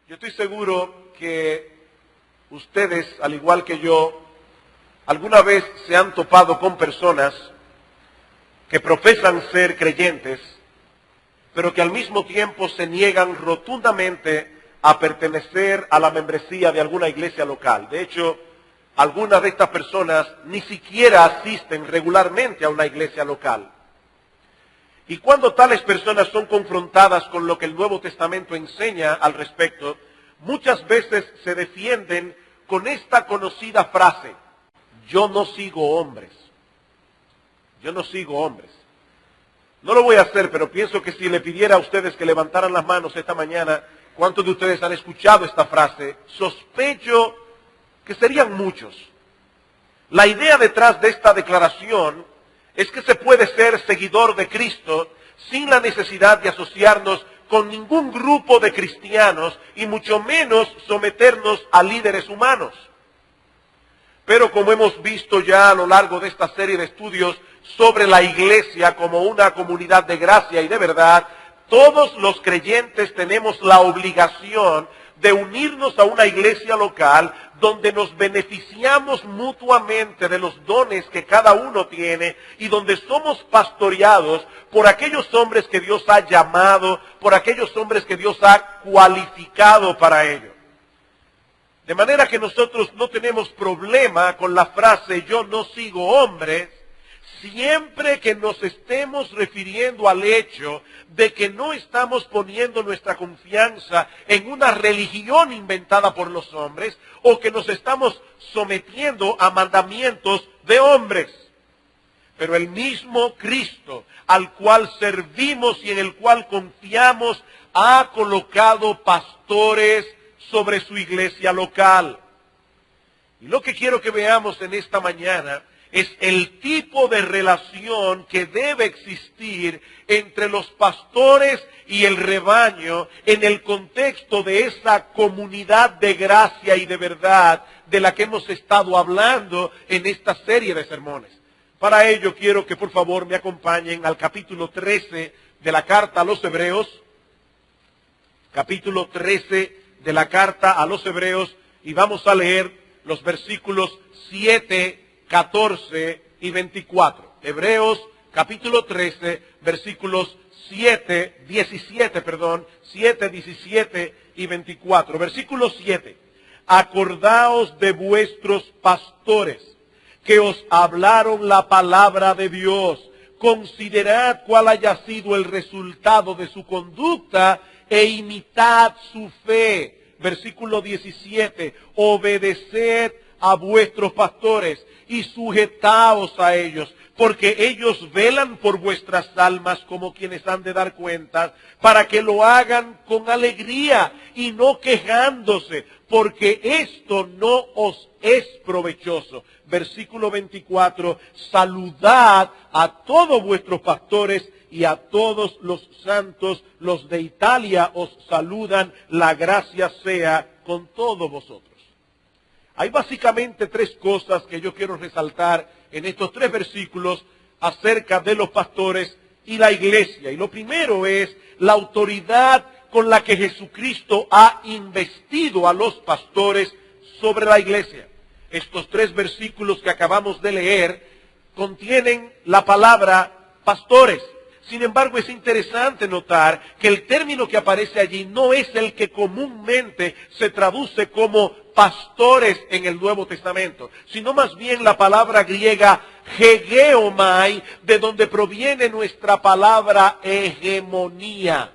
Yo estoy seguro que ustedes, al igual que yo, alguna vez se han topado con personas que profesan ser creyentes, pero que al mismo tiempo se niegan rotundamente a pertenecer a la membresía de alguna iglesia local. De hecho, algunas de estas personas ni siquiera asisten regularmente a una iglesia local. Y cuando tales personas son confrontadas con lo que el Nuevo Testamento enseña al respecto, muchas veces se defienden con esta conocida frase: yo no sigo hombres. Yo no sigo hombres. No lo voy a hacer, pero pienso que si le pidiera a ustedes que levantaran las manos esta mañana, ¿cuántos de ustedes han escuchado esta frase? Sospecho que serían muchos. La idea detrás de esta declaración es que se puede ser seguidor de Cristo sin la necesidad de asociarnos con ningún grupo de cristianos y mucho menos someternos a líderes humanos. Pero como hemos visto ya a lo largo de esta serie de estudios sobre la iglesia como una comunidad de gracia y de verdad, todos los creyentes tenemos la obligación de unirnos a una iglesia local donde nos beneficiamos mutuamente de los dones que cada uno tiene y donde somos pastoreados por aquellos hombres que Dios ha llamado, por aquellos hombres que Dios ha cualificado para ello. De manera que nosotros no tenemos problema con la frase yo no sigo hombres, siempre que nos estemos refiriendo al hecho de que no estamos poniendo nuestra confianza en una religión inventada por los hombres o que nos estamos sometiendo a mandamientos de hombres. Pero el mismo Cristo al cual servimos y en el cual confiamos ha colocado pastores sobre su iglesia local. Y lo que quiero que veamos en esta mañana es el tipo de relación que debe existir entre los pastores y el rebaño en el contexto de esa comunidad de gracia y de verdad de la que hemos estado hablando en esta serie de sermones. Para ello quiero que por favor me acompañen al capítulo 13 de la carta a los Hebreos, capítulo 13 de la carta a los Hebreos, y vamos a leer los versículos 7, 14 y 24. Hebreos capítulo 13, versículos 7, 17 y 24. Versículo 7. Acordaos de vuestros pastores que os hablaron la palabra de Dios. Considerad cuál haya sido el resultado de su conducta e imitad su fe. Versículo 17. Obedeced a vuestros pastores y sujetaos a ellos, porque ellos velan por vuestras almas como quienes han de dar cuentas, para que lo hagan con alegría y no quejándose, porque esto no os es provechoso. Versículo 24, saludad a todos vuestros pastores y a todos los santos, los de Italia os saludan, la gracia sea con todos vosotros. Hay básicamente tres cosas que yo quiero resaltar en estos tres versículos acerca de los pastores y la iglesia. Y lo primero es la autoridad con la que Jesucristo ha investido a los pastores sobre la iglesia. Estos tres versículos que acabamos de leer contienen la palabra pastores. Sin embargo, es interesante notar que el término que aparece allí no es el que comúnmente se traduce como pastores en el Nuevo Testamento, sino más bien la palabra griega hegeomai, de donde proviene nuestra palabra hegemonía.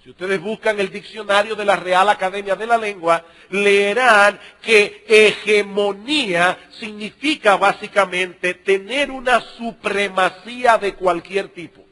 Si ustedes buscan el diccionario de la Real Academia de la Lengua, leerán que hegemonía significa básicamente tener una supremacía de cualquier tipo.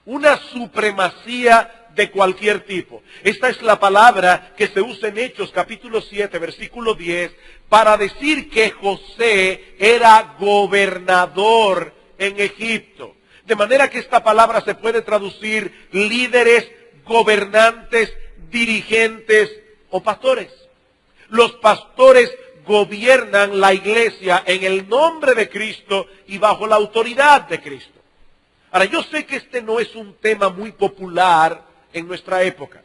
Una supremacía de cualquier tipo. Esta es la palabra que se usa en Hechos capítulo 7, versículo 10, para decir que José era gobernador en Egipto. De manera que esta palabra se puede traducir líderes, gobernantes, dirigentes o pastores. Los pastores gobiernan la iglesia en el nombre de Cristo y bajo la autoridad de Cristo. Ahora, yo sé que este no es un tema muy popular en nuestra época.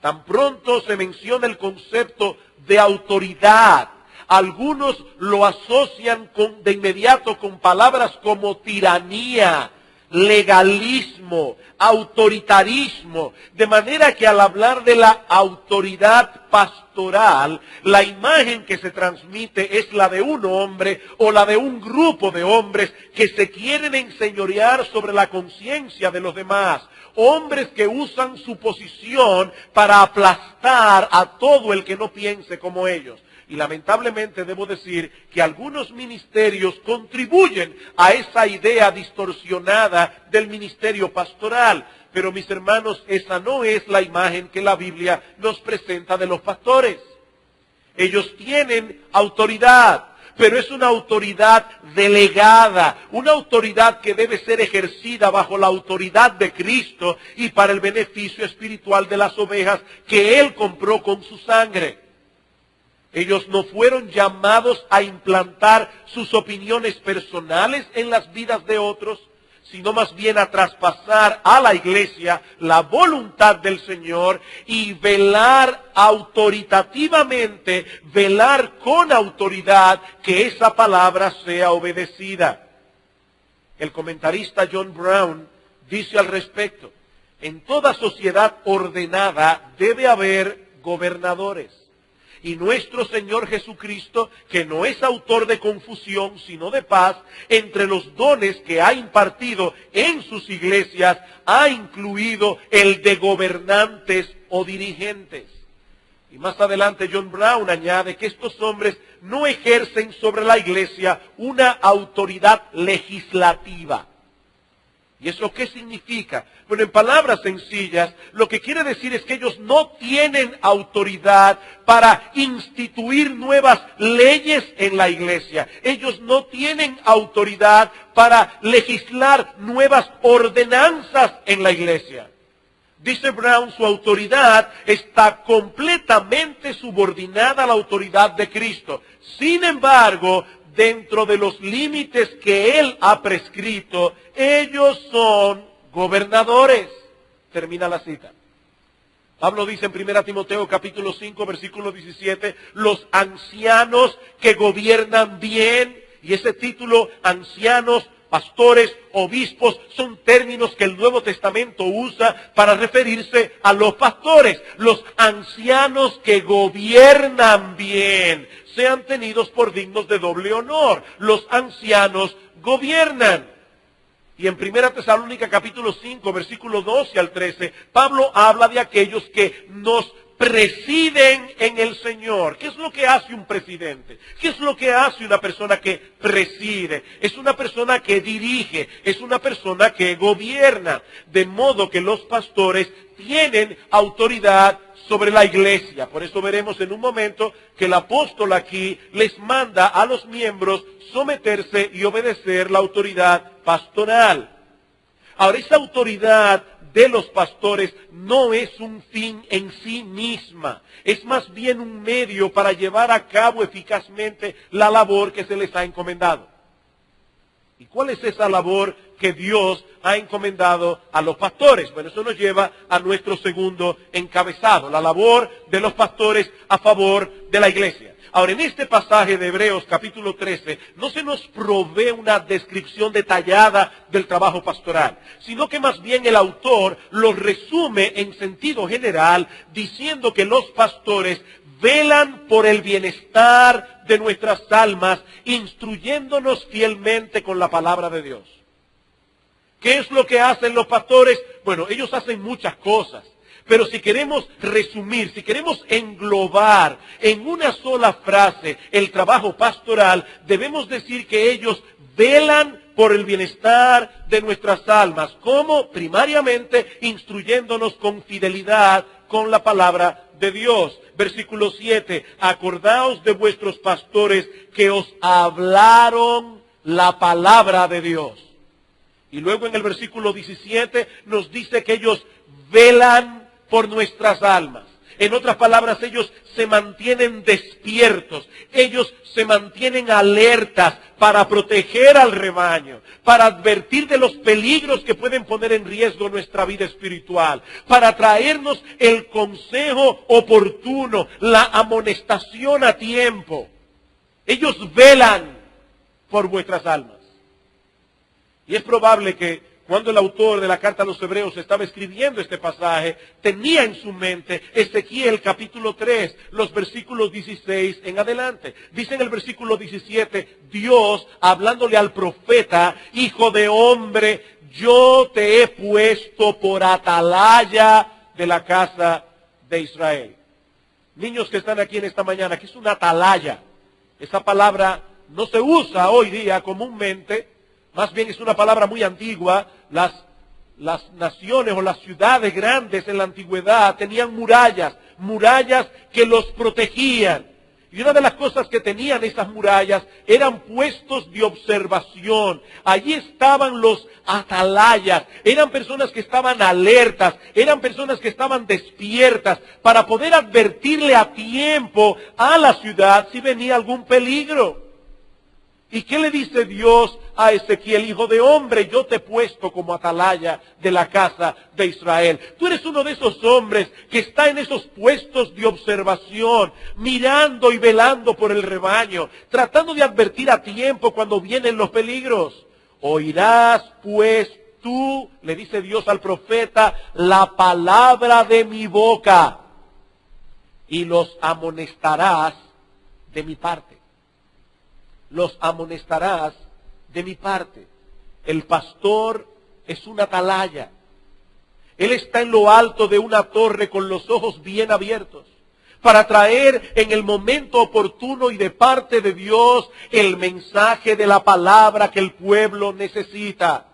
Tan pronto se menciona el concepto de autoridad, algunos lo asocian de inmediato con palabras como tiranía, legalismo, autoritarismo, de manera que al hablar de la autoridad pastoral, la imagen que se transmite es la de un hombre o la de un grupo de hombres que se quieren enseñorear sobre la conciencia de los demás. Hombres que usan su posición para aplastar a todo el que no piense como ellos. Y lamentablemente debo decir que algunos ministerios contribuyen a esa idea distorsionada del ministerio pastoral. Pero mis hermanos, esa no es la imagen que la Biblia nos presenta de los pastores. Ellos tienen autoridad, pero es una autoridad delegada, una autoridad que debe ser ejercida bajo la autoridad de Cristo y para el beneficio espiritual de las ovejas que Él compró con su sangre. Ellos no fueron llamados a implantar sus opiniones personales en las vidas de otros, sino más bien a traspasar a la iglesia la voluntad del Señor y velar autoritativamente, velar con autoridad que esa palabra sea obedecida. El comentarista John Brown dice al respecto: en toda sociedad ordenada debe haber gobernadores. Y nuestro Señor Jesucristo, que no es autor de confusión, sino de paz, entre los dones que ha impartido en sus iglesias, ha incluido el de gobernantes o dirigentes. Y más adelante John Brown añade que estos hombres no ejercen sobre la iglesia una autoridad legislativa. ¿Y eso qué significa? Bueno, en palabras sencillas, lo que quiere decir es que ellos no tienen autoridad para instituir nuevas leyes en la iglesia. Ellos no tienen autoridad para legislar nuevas ordenanzas en la iglesia. Dice Brown, su autoridad está completamente subordinada a la autoridad de Cristo. Sin embargo, dentro de los límites que Él ha prescrito, ellos son gobernadores. Termina la cita. Pablo dice en 1 Timoteo capítulo 5, versículo 17, los ancianos que gobiernan bien, y ese título, ancianos, pastores, obispos, son términos que el Nuevo Testamento usa para referirse a los pastores. Los ancianos que gobiernan bien, sean tenidos por dignos de doble honor. Los ancianos gobiernan. Y en 1 Tesalónica capítulo 5, versículos 12 al 13, Pablo habla de aquellos que nos presiden en el Señor. ¿Qué es lo que hace un presidente? ¿Qué es lo que hace una persona que preside? Es una persona que dirige, es una persona que gobierna. De modo que los pastores tienen autoridad sobre la iglesia. Por eso veremos en un momento que el apóstol aquí les manda a los miembros someterse y obedecer la autoridad pastoral. Ahora, esa autoridad de los pastores no es un fin en sí misma, es más bien un medio para llevar a cabo eficazmente la labor que se les ha encomendado. ¿Y cuál es esa labor que Dios ha encomendado a los pastores? Bueno, eso nos lleva a nuestro segundo encabezado, la labor de los pastores a favor de la iglesia. Ahora, en este pasaje de Hebreos capítulo 13, no se nos provee una descripción detallada del trabajo pastoral, sino que más bien el autor lo resume en sentido general, diciendo que los pastores velan por el bienestar de nuestras almas, instruyéndonos fielmente con la palabra de Dios. ¿Qué es lo que hacen los pastores? Bueno, ellos hacen muchas cosas. Pero si queremos resumir, si queremos englobar en una sola frase el trabajo pastoral, debemos decir que ellos velan por el bienestar de nuestras almas. ¿Cómo? Primariamente instruyéndonos con fidelidad con la palabra de Dios. Versículo 7, acordaos de vuestros pastores que os hablaron la palabra de Dios. Y luego en el versículo 17 nos dice que ellos velan por nuestras almas. En otras palabras, ellos se mantienen despiertos, ellos se mantienen alertas para proteger al rebaño, para advertir de los peligros que pueden poner en riesgo nuestra vida espiritual, para traernos el consejo oportuno, la amonestación a tiempo. Ellos velan por vuestras almas. Y es probable que cuando el autor de la carta a los Hebreos estaba escribiendo este pasaje, tenía en su mente Ezequiel capítulo 3, los versículos 16 en adelante. Dice en el versículo 17, Dios hablándole al profeta, hijo de hombre, yo te he puesto por atalaya de la casa de Israel. Niños que están aquí en esta mañana, ¿qué es una atalaya? Esa palabra no se usa hoy día comúnmente. Más bien es una palabra muy antigua. Las naciones o las ciudades grandes en la antigüedad tenían murallas que los protegían. Y una de las cosas que tenían esas murallas eran puestos de observación. Allí estaban los atalayas, eran personas que estaban alertas, eran personas que estaban despiertas para poder advertirle a tiempo a la ciudad si venía algún peligro. ¿Y qué le dice Dios a Ezequiel? Hijo de hombre, yo te he puesto como atalaya de la casa de Israel. Tú eres uno de esos hombres que está en esos puestos de observación, mirando y velando por el rebaño, tratando de advertir a tiempo cuando vienen los peligros. Oirás pues tú, le dice Dios al profeta, la palabra de mi boca y los amonestarás de mi parte. Los amonestarás de mi parte. El pastor es una atalaya. Él está en lo alto de una torre con los ojos bien abiertos para traer en el momento oportuno y de parte de Dios el mensaje de la palabra que el pueblo necesita.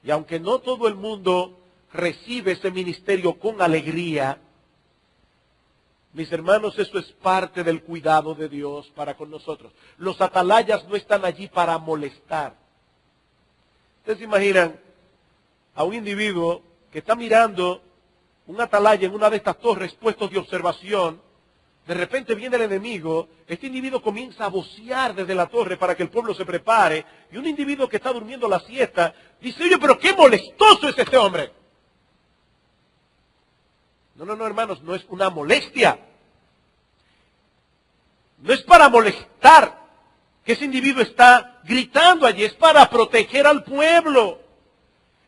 Y aunque no todo el mundo recibe ese ministerio con alegría, mis hermanos, eso es parte del cuidado de Dios para con nosotros. Los atalayas no están allí para molestar. Ustedes se imaginan a un individuo que está mirando un atalaya en una de estas torres puestos de observación. De repente viene el enemigo, este individuo comienza a vocear desde la torre para que el pueblo se prepare. Y un individuo que está durmiendo la siesta dice, oye, pero qué molestoso es este hombre. No, hermanos, no es una molestia. No es para molestar que ese individuo está gritando allí, es para proteger al pueblo.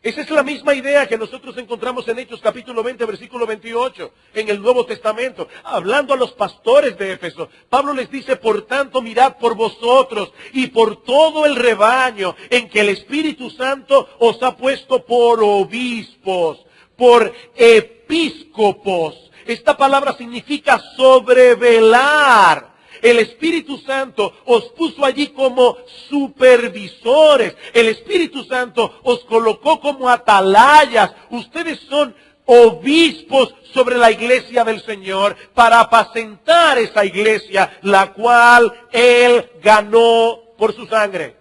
Esa es la misma idea que nosotros encontramos en Hechos capítulo 20, versículo 28, en el Nuevo Testamento, hablando a los pastores de Éfeso. Pablo les dice, por tanto, mirad por vosotros y por todo el rebaño en que el Espíritu Santo os ha puesto por obispos, por episcopos. Esta palabra significa sobrevelar. El Espíritu Santo os puso allí como supervisores. El Espíritu Santo os colocó como atalayas. Ustedes son obispos sobre la iglesia del Señor para apacentar esa iglesia, la cual Él ganó por su sangre.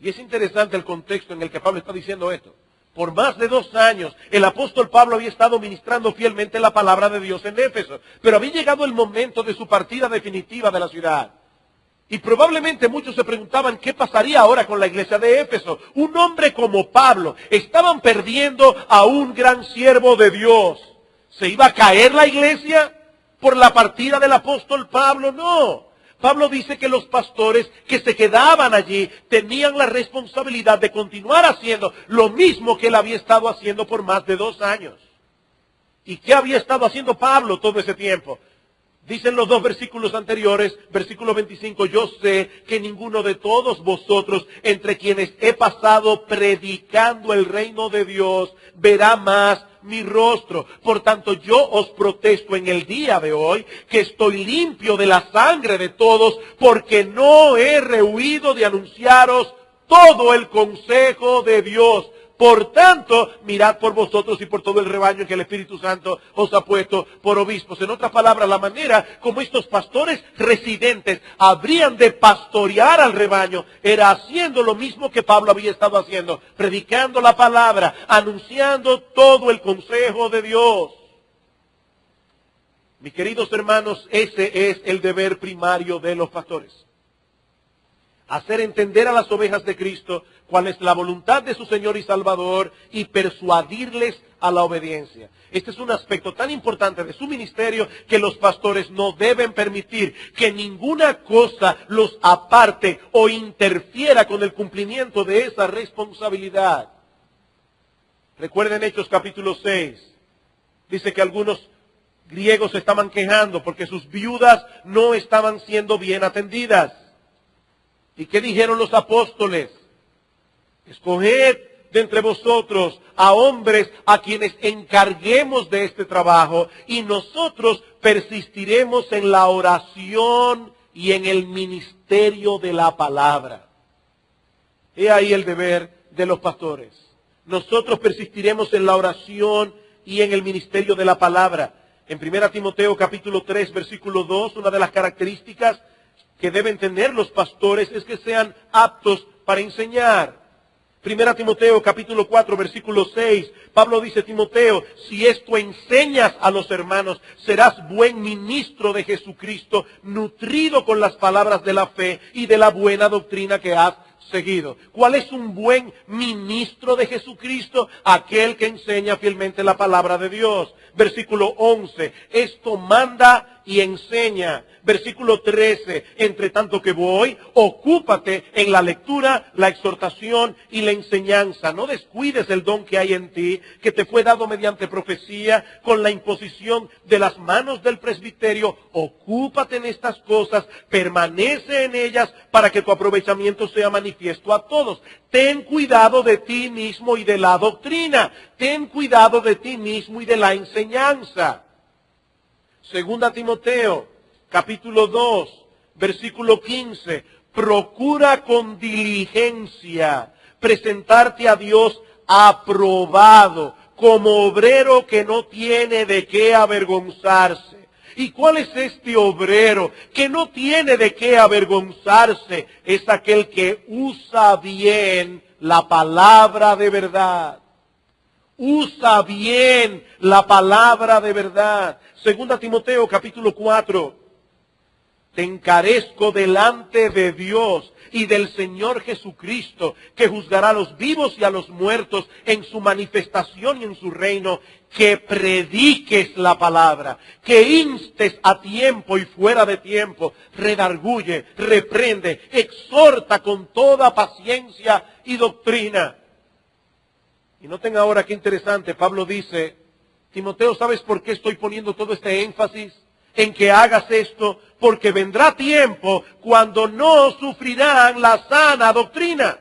Y es interesante el contexto en el que Pablo está diciendo esto. Por más de 2 años, el apóstol Pablo había estado ministrando fielmente la palabra de Dios en Éfeso. Pero había llegado el momento de su partida definitiva de la ciudad. Y probablemente muchos se preguntaban qué pasaría ahora con la iglesia de Éfeso. Un hombre como Pablo, estaban perdiendo a un gran siervo de Dios. ¿Se iba a caer la iglesia por la partida del apóstol Pablo? No. Pablo dice que los pastores que se quedaban allí tenían la responsabilidad de continuar haciendo lo mismo que él había estado haciendo por más de 2 años. ¿Y qué había estado haciendo Pablo todo ese tiempo? Dicen los 2 versículos anteriores, versículo 25, yo sé que ninguno de todos vosotros, entre quienes he pasado predicando el reino de Dios, verá más mi rostro. Por tanto, yo os protesto en el día de hoy que estoy limpio de la sangre de todos, porque no he rehuido de anunciaros todo el consejo de Dios. Por tanto, mirad por vosotros y por todo el rebaño que el Espíritu Santo os ha puesto por obispos. En otras palabras, la manera como estos pastores residentes habrían de pastorear al rebaño era haciendo lo mismo que Pablo había estado haciendo, predicando la palabra, anunciando todo el consejo de Dios. Mis queridos hermanos, ese es el deber primario de los pastores. Hacer entender a las ovejas de Cristo cuál es la voluntad de su Señor y Salvador y persuadirles a la obediencia. Este es un aspecto tan importante de su ministerio que los pastores no deben permitir que ninguna cosa los aparte o interfiera con el cumplimiento de esa responsabilidad. Recuerden Hechos capítulo 6. Dice que algunos griegos se estaban quejando porque sus viudas no estaban siendo bien atendidas. ¿Y qué dijeron los apóstoles? Escoged de entre vosotros a hombres a quienes encarguemos de este trabajo y nosotros persistiremos en la oración y en el ministerio de la palabra. He ahí el deber de los pastores. Nosotros persistiremos en la oración y en el ministerio de la palabra. En 1 Timoteo capítulo 3 versículo 2, una de las características que deben tener los pastores es que sean aptos para enseñar. 1 Timoteo capítulo 4 versículo 6, Pablo dice: Timoteo, si esto enseñas a los hermanos, serás buen ministro de Jesucristo, nutrido con las palabras de la fe y de la buena doctrina que has seguido. ¿Cuál es un buen ministro de Jesucristo? Aquel que enseña fielmente la palabra de Dios. Versículo 11, esto manda y enseña. Versículo 13, entre tanto que voy, ocúpate en la lectura, la exhortación y la enseñanza. No descuides el don que hay en ti, que te fue dado mediante profecía, con la imposición de las manos del presbiterio. Ocúpate en estas cosas, permanece en ellas para que tu aprovechamiento sea manifiesto a todos. Ten cuidado de ti mismo y de la doctrina. Ten cuidado de ti mismo y de la enseñanza. Segunda Timoteo, capítulo 2, versículo 15. Procura con diligencia presentarte a Dios aprobado, como obrero que no tiene de qué avergonzarse. ¿Y cuál es este obrero que no tiene de qué avergonzarse? Es aquel que usa bien la palabra de verdad. Usa bien la palabra de verdad. Segunda Timoteo capítulo 4. Te encarezco delante de Dios y del Señor Jesucristo, que juzgará a los vivos y a los muertos en su manifestación y en su reino, que prediques la palabra, que instes a tiempo y fuera de tiempo, redarguye, reprende, exhorta con toda paciencia y doctrina. Y noten ahora qué interesante, Pablo dice: Timoteo, ¿sabes por qué estoy poniendo todo este énfasis en que hagas esto? Porque vendrá tiempo cuando no sufrirán la sana doctrina.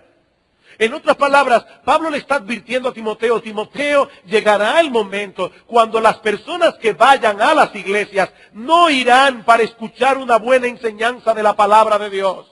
En otras palabras, Pablo le está advirtiendo a Timoteo: Timoteo, llegará el momento cuando las personas que vayan a las iglesias no irán para escuchar una buena enseñanza de la palabra de Dios.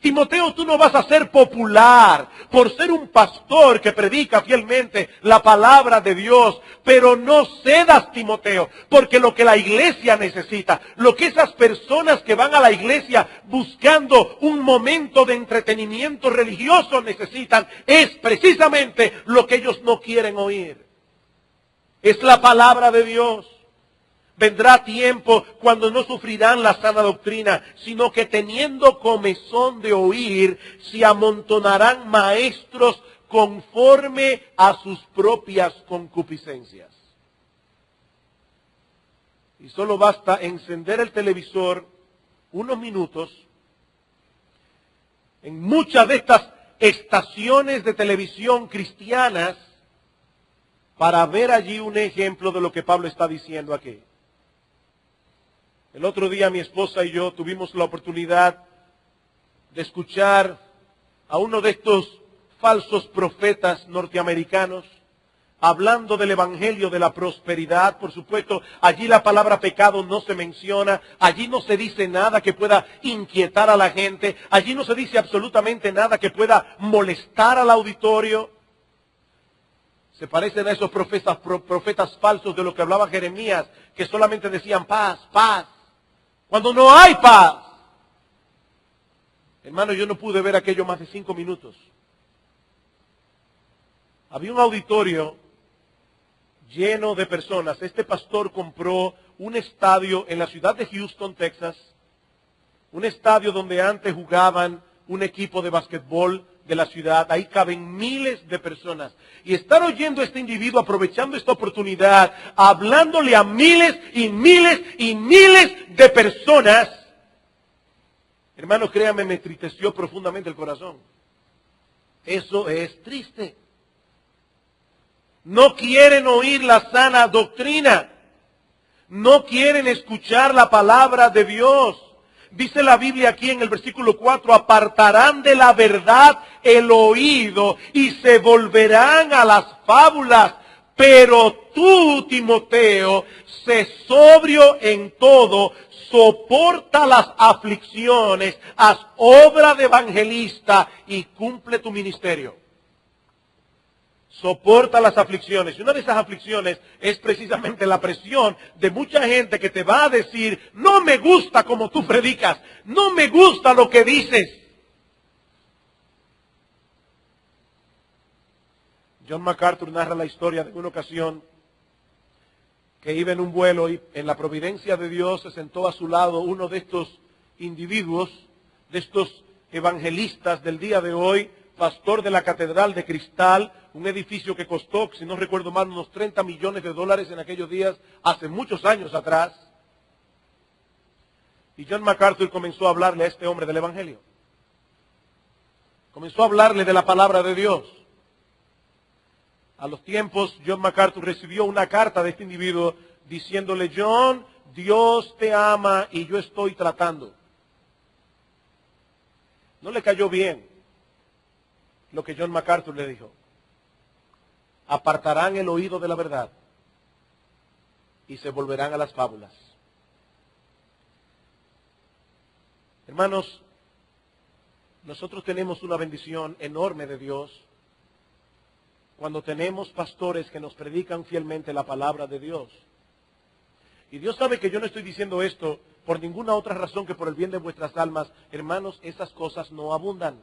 Timoteo, tú no vas a ser popular por ser un pastor que predica fielmente la palabra de Dios, pero no cedas, Timoteo, porque lo que la iglesia necesita, lo que esas personas que van a la iglesia buscando un momento de entretenimiento religioso necesitan, es precisamente lo que ellos no quieren oír. Es la palabra de Dios. Vendrá tiempo cuando no sufrirán la sana doctrina, sino que teniendo comezón de oír, se amontonarán maestros conforme a sus propias concupiscencias. Y solo basta encender el televisor unos minutos en muchas de estas estaciones de televisión cristianas para ver allí un ejemplo de lo que Pablo está diciendo aquí. El otro día mi esposa y yo tuvimos la oportunidad de escuchar a uno de estos falsos profetas norteamericanos hablando del evangelio de la prosperidad. Por supuesto, allí la palabra pecado no se menciona, allí no se dice nada que pueda inquietar a la gente, allí no se dice absolutamente nada que pueda molestar al auditorio. Se parecen a esos profetas falsos de los que hablaba Jeremías, que solamente decían paz, paz, cuando no hay paz. Hermano, yo no pude ver aquello más de 5 minutos. Había un auditorio lleno de personas. Este pastor compró un estadio en la ciudad de Houston, Texas, un estadio donde antes jugaban un equipo de basquetbol de la ciudad. Ahí caben miles de personas. Y estar oyendo a este individuo, aprovechando esta oportunidad, hablándole a miles y miles y miles de personas, hermano, créame, me entristeció profundamente el corazón. Eso es triste. No quieren oír la sana doctrina. No quieren escuchar la palabra de Dios. Dice la Biblia aquí en el versículo 4, apartarán de la verdad el oído y se volverán a las fábulas. Pero tú, Timoteo, sé sobrio en todo, soporta las aflicciones, haz obra de evangelista y cumple tu ministerio. Soporta las aflicciones. Y una de esas aflicciones es precisamente la presión de mucha gente que te va a decir, no me gusta como tú predicas, no me gusta lo que dices. John MacArthur narra la historia de una ocasión que iba en un vuelo y en la providencia de Dios se sentó a su lado uno de estos individuos, de estos evangelistas del día de hoy, pastor de la Catedral de Cristal, un edificio que costó, si no recuerdo mal, unos $30 millones en aquellos días, hace muchos años atrás. Y John MacArthur comenzó a hablarle a este hombre del Evangelio. Comenzó a hablarle de la palabra de Dios. A los tiempos, John MacArthur recibió una carta de este individuo diciéndole, John, Dios te ama y yo estoy tratando. No le cayó bien lo que John MacArthur le dijo. Apartarán el oído de la verdad y se volverán a las fábulas. Hermanos, nosotros tenemos una bendición enorme de Dios cuando tenemos pastores que nos predican fielmente la palabra de Dios. Y Dios sabe que yo no estoy diciendo esto por ninguna otra razón que por el bien de vuestras almas. Hermanos, esas cosas no abundan.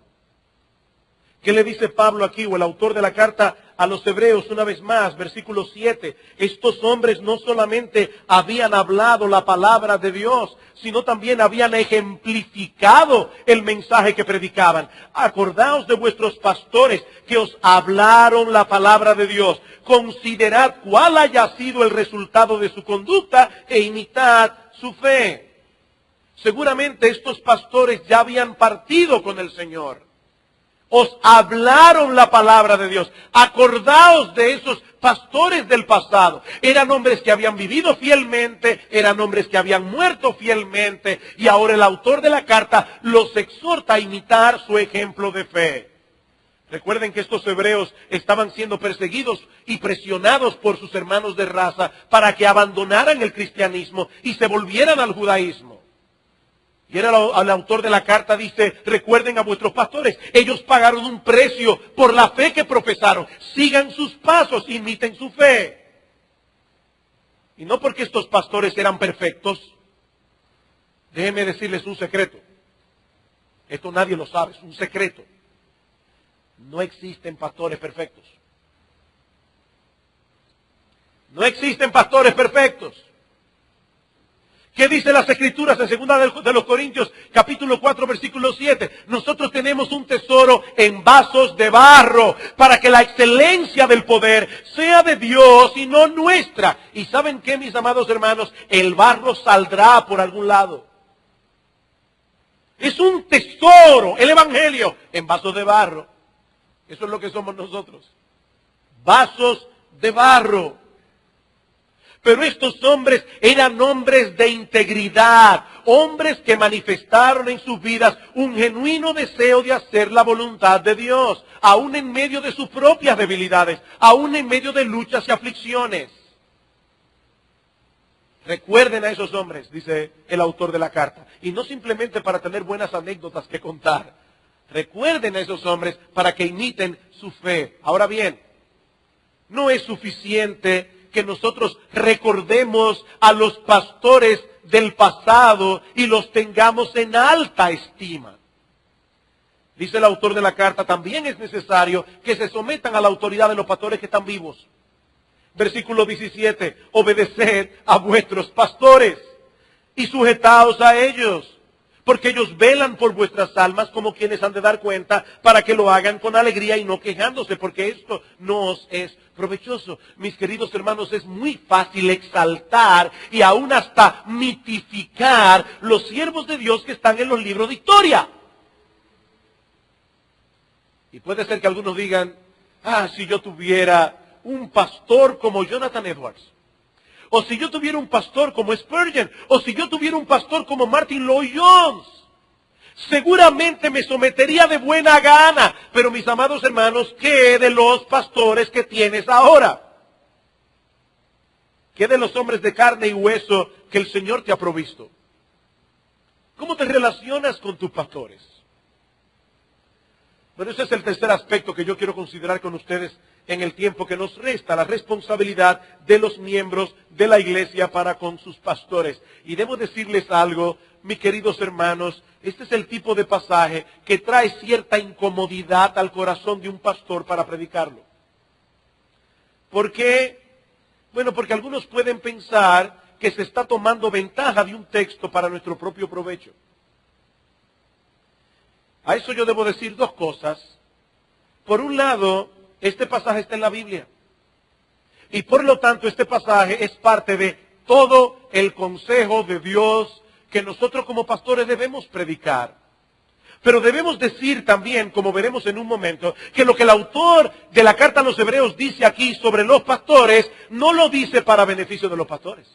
¿Qué le dice Pablo aquí, o el autor de la carta a los Hebreos, una vez más, versículo 7? Estos hombres no solamente habían hablado la palabra de Dios, sino también habían ejemplificado el mensaje que predicaban. Acordaos de vuestros pastores que os hablaron la palabra de Dios. Considerad cuál haya sido el resultado de su conducta e imitad su fe. Seguramente estos pastores ya habían partido con el Señor. Os hablaron la palabra de Dios. Acordaos de esos pastores del pasado. Eran hombres que habían vivido fielmente, eran hombres que habían muerto fielmente, y ahora el autor de la carta los exhorta a imitar su ejemplo de fe. Recuerden que estos hebreos estaban siendo perseguidos y presionados por sus hermanos de raza para que abandonaran el cristianismo y se volvieran al judaísmo. Y el autor de la carta dice, recuerden a vuestros pastores, ellos pagaron un precio por la fe que profesaron. Sigan sus pasos, imiten su fe. Y no porque estos pastores eran perfectos. Déjenme decirles un secreto. Esto nadie lo sabe, es un secreto. No existen pastores perfectos. No existen pastores perfectos. ¿Qué dice las Escrituras en 2 de los Corintios, capítulo 4, versículo 7? Nosotros tenemos un tesoro en vasos de barro, para que la excelencia del poder sea de Dios y no nuestra. ¿Y saben qué, mis amados hermanos? El barro saldrá por algún lado. Es un tesoro, el Evangelio, en vasos de barro. Eso es lo que somos nosotros. Vasos de barro. Pero estos hombres eran hombres de integridad, hombres que manifestaron en sus vidas un genuino deseo de hacer la voluntad de Dios, aún en medio de sus propias debilidades, aún en medio de luchas y aflicciones. Recuerden a esos hombres, dice el autor de la carta, y no simplemente para tener buenas anécdotas que contar. Recuerden a esos hombres para que imiten su fe. Ahora bien, no es suficiente que nosotros recordemos a los pastores del pasado y los tengamos en alta estima. Dice el autor de la carta, también es necesario que se sometan a la autoridad de los pastores que están vivos. Versículo 17, obedeced a vuestros pastores y sujetaos a ellos, porque ellos velan por vuestras almas como quienes han de dar cuenta, para que lo hagan con alegría y no quejándose, porque esto no os es provechoso. Mis queridos hermanos, es muy fácil exaltar y aún hasta mitificar los siervos de Dios que están en los libros de historia. Y puede ser que algunos digan, si yo tuviera un pastor como Jonathan Edwards, o si yo tuviera un pastor como Spurgeon, o si yo tuviera un pastor como Martin Lloyd-Jones, seguramente me sometería de buena gana. Pero mis amados hermanos, ¿qué de los pastores que tienes ahora? ¿Qué de los hombres de carne y hueso que el Señor te ha provisto? ¿Cómo te relacionas con tus pastores? Bueno, ese es el tercer aspecto que yo quiero considerar con ustedes en el tiempo que nos resta, la responsabilidad de los miembros de la iglesia para con sus pastores. Y debo decirles algo, mis queridos hermanos, este es el tipo de pasaje que trae cierta incomodidad al corazón de un pastor para predicarlo. ¿Por qué? Bueno, porque algunos pueden pensar que se está tomando ventaja de un texto para nuestro propio provecho. A eso yo debo decir dos cosas. Por un lado, este pasaje está en la Biblia. Y por lo tanto, este pasaje es parte de todo el consejo de Dios que nosotros como pastores debemos predicar. Pero debemos decir también, como veremos en un momento, que lo que el autor de la carta a los Hebreos dice aquí sobre los pastores, no lo dice para beneficio de los pastores.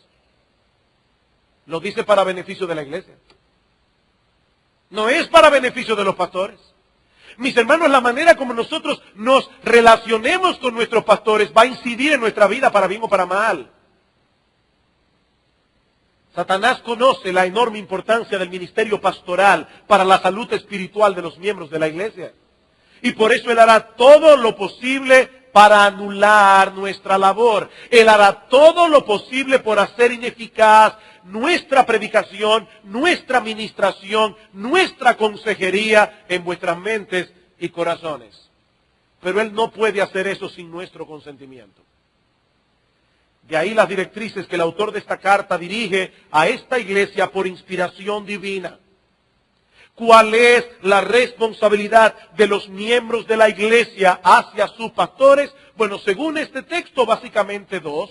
Lo dice para beneficio de la iglesia. No es para beneficio de los pastores. Mis hermanos, la manera como nosotros nos relacionemos con nuestros pastores va a incidir en nuestra vida para bien o para mal. Satanás conoce la enorme importancia del ministerio pastoral para la salud espiritual de los miembros de la iglesia. Y por eso él hará todo lo posible para anular nuestra labor. Él hará todo lo posible por hacer ineficaz nuestra predicación, nuestra ministración, nuestra consejería en vuestras mentes y corazones. Pero Él no puede hacer eso sin nuestro consentimiento. De ahí las directrices que el autor de esta carta dirige a esta iglesia por inspiración divina. ¿Cuál es la responsabilidad de los miembros de la iglesia hacia sus pastores? Bueno, según este texto, básicamente dos.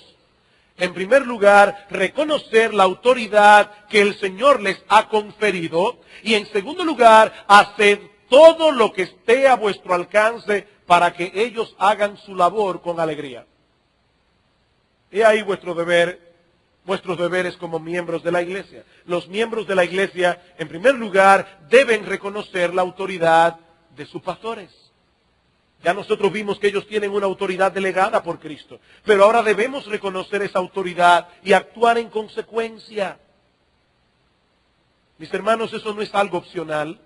En primer lugar, reconocer la autoridad que el Señor les ha conferido. Y en segundo lugar, hacer todo lo que esté a vuestro alcance para que ellos hagan su labor con alegría. He ahí vuestros deberes como miembros de la iglesia. Los miembros de la iglesia, en primer lugar, deben reconocer la autoridad de sus pastores. Ya nosotros vimos que ellos tienen una autoridad delegada por Cristo. Pero ahora debemos reconocer esa autoridad y actuar en consecuencia. Mis hermanos, eso no es algo opcional.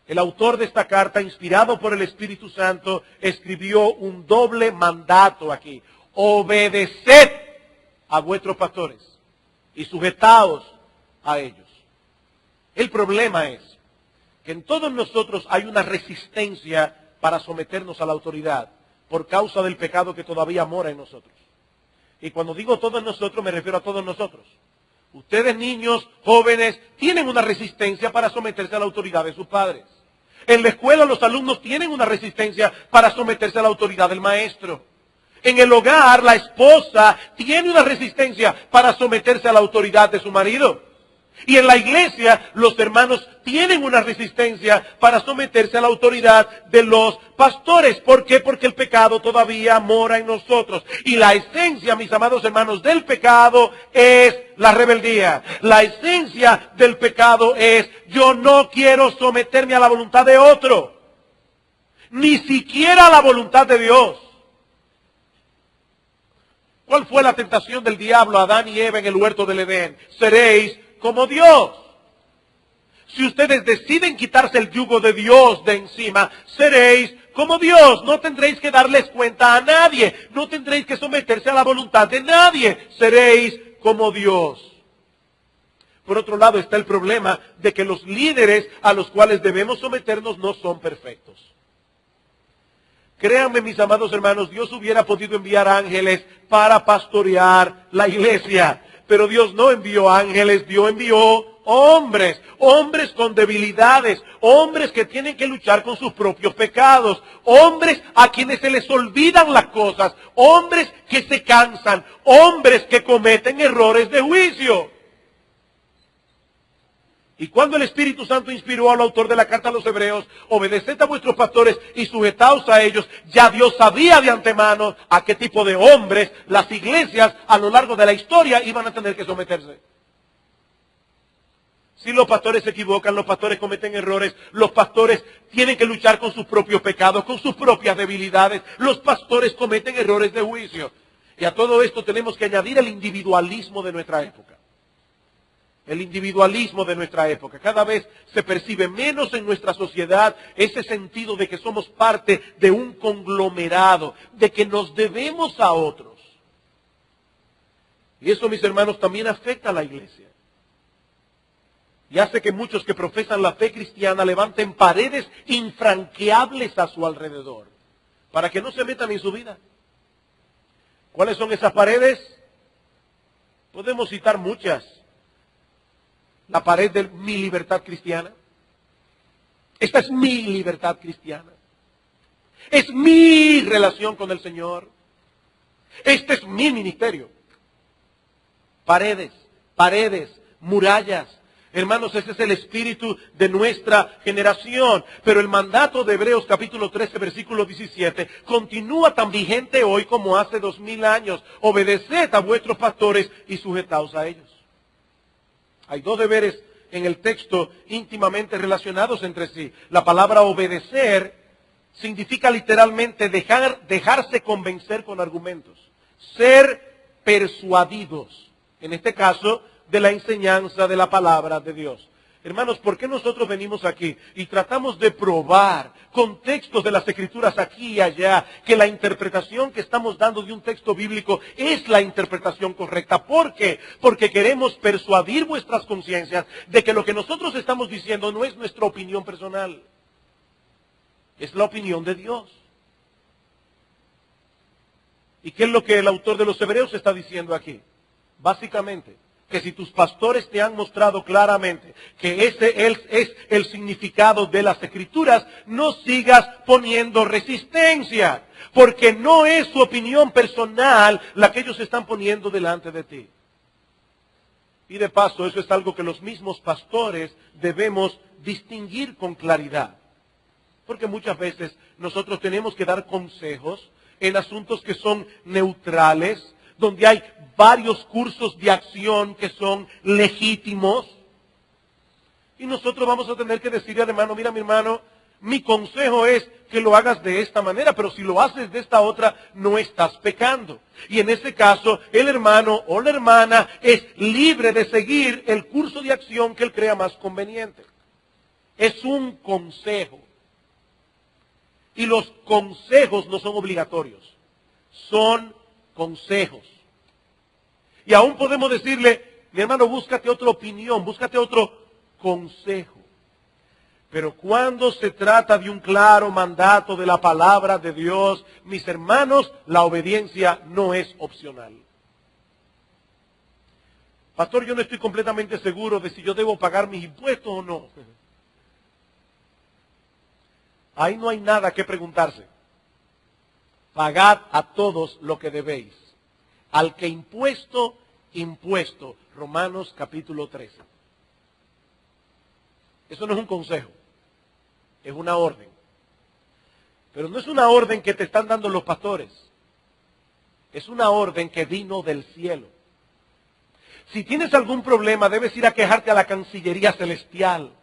El autor de esta carta, inspirado por el Espíritu Santo, escribió un doble mandato aquí. Obedeced a vuestros pastores y sujetaos a ellos. El problema es que en todos nosotros hay una resistencia para someternos a la autoridad por causa del pecado que todavía mora en nosotros. Y cuando digo todos nosotros, me refiero a todos nosotros. Ustedes, niños, jóvenes, tienen una resistencia para someterse a la autoridad de sus padres. En la escuela los alumnos tienen una resistencia para someterse a la autoridad del maestro. En el hogar la esposa tiene una resistencia para someterse a la autoridad de su marido. Y en la iglesia los hermanos tienen una resistencia para someterse a la autoridad de los pastores. ¿Por qué? Porque el pecado todavía mora en nosotros. Y la esencia, mis amados hermanos, del pecado es la rebeldía. La esencia del pecado es: yo no quiero someterme a la voluntad de otro, ni siquiera a la voluntad de Dios. ¿Cuál fue la tentación del diablo a Adán y Eva en el huerto del Edén? Seréis como Dios. Si ustedes deciden quitarse el yugo de Dios de encima, seréis como Dios. No tendréis que darles cuenta a nadie. No tendréis que someterse a la voluntad de nadie. Seréis como Dios. Por otro lado está el problema de que los líderes a los cuales debemos someternos no son perfectos. Créanme, mis amados hermanos, Dios hubiera podido enviar ángeles para pastorear la iglesia. Pero Dios no envió ángeles, Dios envió hombres, hombres con debilidades, hombres que tienen que luchar con sus propios pecados, hombres a quienes se les olvidan las cosas, hombres que se cansan, hombres que cometen errores de juicio. Y cuando el Espíritu Santo inspiró al autor de la carta a los Hebreos, obedeced a vuestros pastores y sujetaos a ellos, ya Dios sabía de antemano a qué tipo de hombres las iglesias a lo largo de la historia iban a tener que someterse. Si los pastores se equivocan, los pastores cometen errores, los pastores tienen que luchar con sus propios pecados, con sus propias debilidades, los pastores cometen errores de juicio. Y a todo esto tenemos que añadir el individualismo de nuestra época. El individualismo de nuestra época. Cada vez se percibe menos en nuestra sociedad ese sentido de que somos parte de un conglomerado, de que nos debemos a otros. Y eso, mis hermanos, también afecta a la iglesia. Y hace que muchos que profesan la fe cristiana levanten paredes infranqueables a su alrededor, para que no se metan en su vida. ¿Cuáles son esas paredes? Podemos citar muchas. La pared de mi libertad cristiana. Esta es mi libertad cristiana. Es mi relación con el Señor. Este es mi ministerio. Paredes, paredes, murallas. Hermanos, ese es el espíritu de nuestra generación. Pero el mandato de Hebreos capítulo 13, versículo 17, continúa tan vigente hoy como hace 2000 años. Obedeced a vuestros pastores y sujetaos a ellos. Hay dos deberes en el texto íntimamente relacionados entre sí. La palabra obedecer significa literalmente dejarse convencer con argumentos. Ser persuadidos. En este caso, de la enseñanza de la palabra de Dios. Hermanos, ¿por qué nosotros venimos aquí y tratamos de probar con textos de las Escrituras aquí y allá que la interpretación que estamos dando de un texto bíblico es la interpretación correcta? ¿Por qué? Porque queremos persuadir vuestras conciencias de que lo que nosotros estamos diciendo no es nuestra opinión personal, es la opinión de Dios. ¿Y qué es lo que el autor de los Hebreos está diciendo aquí? Básicamente, que si tus pastores te han mostrado claramente que ese es el significado de las Escrituras, no sigas poniendo resistencia, porque no es su opinión personal la que ellos están poniendo delante de ti. Y de paso, eso es algo que los mismos pastores debemos distinguir con claridad, porque muchas veces nosotros tenemos que dar consejos en asuntos que son neutrales, donde hay varios cursos de acción que son legítimos. Y nosotros vamos a tener que decirle al hermano, mira mi hermano, mi consejo es que lo hagas de esta manera, pero si lo haces de esta otra, no estás pecando. Y en ese caso, el hermano o la hermana es libre de seguir el curso de acción que él crea más conveniente. Es un consejo. Y los consejos no son obligatorios, son consejos. Y aún podemos decirle, mi hermano, búscate otra opinión, búscate otro consejo. Pero cuando se trata de un claro mandato de la palabra de Dios, mis hermanos, la obediencia no es opcional. Pastor, yo no estoy completamente seguro de si yo debo pagar mis impuestos o no. Ahí no hay nada que preguntarse. Pagad a todos lo que debéis. Al que impuesto, impuesto. Romanos capítulo 13. Eso no es un consejo, es una orden. Pero no es una orden que te están dando los pastores. Es una orden que vino del cielo. Si tienes algún problema, debes ir a quejarte a la Cancillería Celestial.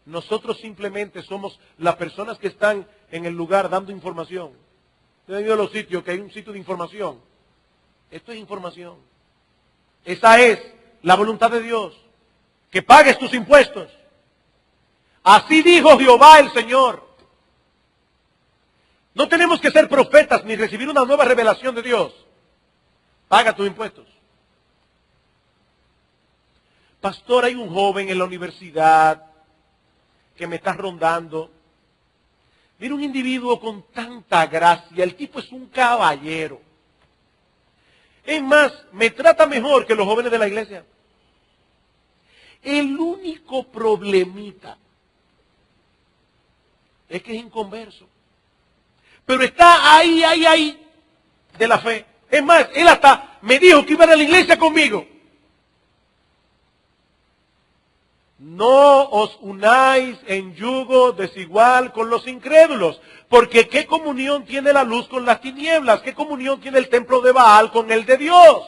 Nosotros simplemente somos las personas que están en el lugar dando información. He ido a los sitios que hay un sitio de información. Esto es información. Esa es la voluntad de Dios. Que pagues tus impuestos. Así dijo Jehová el Señor. No tenemos que ser profetas ni recibir una nueva revelación de Dios. Paga tus impuestos. Pastor, hay un joven en la universidad que me está rondando. Mira, un individuo con tanta gracia, el tipo es un caballero. Es más, me trata mejor que los jóvenes de la iglesia. El único problemita es que es inconverso. Pero está ahí de la fe. Es más, él hasta me dijo que iba a la iglesia conmigo. No os unáis en yugo desigual con los incrédulos, porque ¿qué comunión tiene la luz con las tinieblas? ¿Qué comunión tiene el templo de Baal con el de Dios?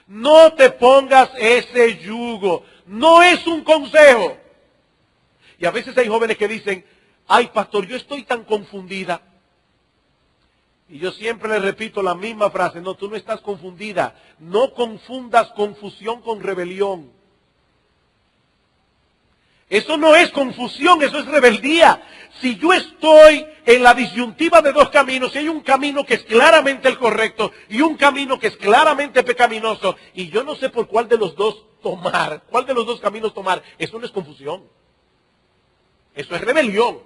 No te pongas ese yugo, no es un consejo. Y a veces hay jóvenes que dicen, ay pastor, yo estoy tan confundida. Y yo siempre les repito la misma frase, no, tú no estás confundida, no confundas confusión con rebelión. Eso no es confusión, eso es rebeldía. Si yo estoy en la disyuntiva de dos caminos, si hay un camino que es claramente el correcto y un camino que es claramente pecaminoso, y yo no sé por cuál de los dos tomar, cuál de los dos caminos tomar, eso no es confusión. Eso es rebelión.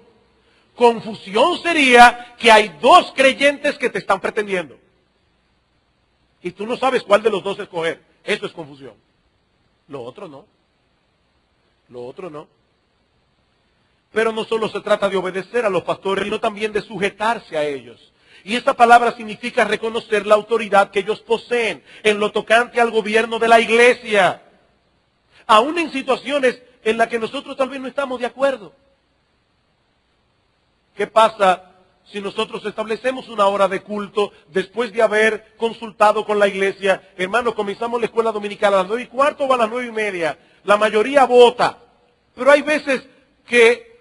Confusión sería que hay dos creyentes que te están pretendiendo. Y tú no sabes cuál de los dos escoger. Eso es confusión. Lo otro no. Lo otro no. Pero no solo se trata de obedecer a los pastores, sino también de sujetarse a ellos. Y esta palabra significa reconocer la autoridad que ellos poseen en lo tocante al gobierno de la iglesia. Aún en situaciones en las que nosotros tal vez no estamos de acuerdo. ¿Qué pasa si nosotros establecemos una hora de culto después de haber consultado con la iglesia? Hermano, comenzamos la escuela dominical a las 9:15 o a las 9:30. La mayoría vota. Pero hay veces que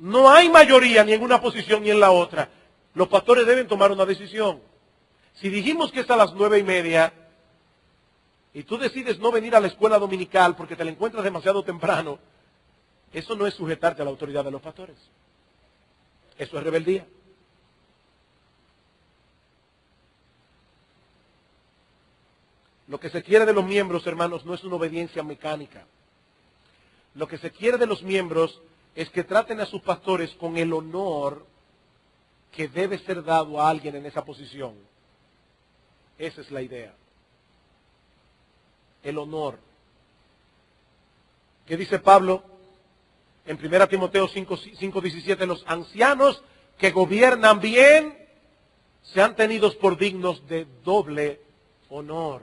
no hay mayoría ni en una posición ni en la otra. Los pastores deben tomar una decisión. Si dijimos que es a las 9:30 y tú decides no venir a la escuela dominical porque te la encuentras demasiado temprano, eso no es sujetarte a la autoridad de los pastores. Eso es rebeldía. Lo que se quiere de los miembros, hermanos, no es una obediencia mecánica. Lo que se quiere de los miembros es que traten a sus pastores con el honor que debe ser dado a alguien en esa posición. Esa es la idea. El honor. ¿Qué dice Pablo? En 1 Timoteo 5:17, los ancianos que gobiernan bien sean tenidos por dignos de doble honor.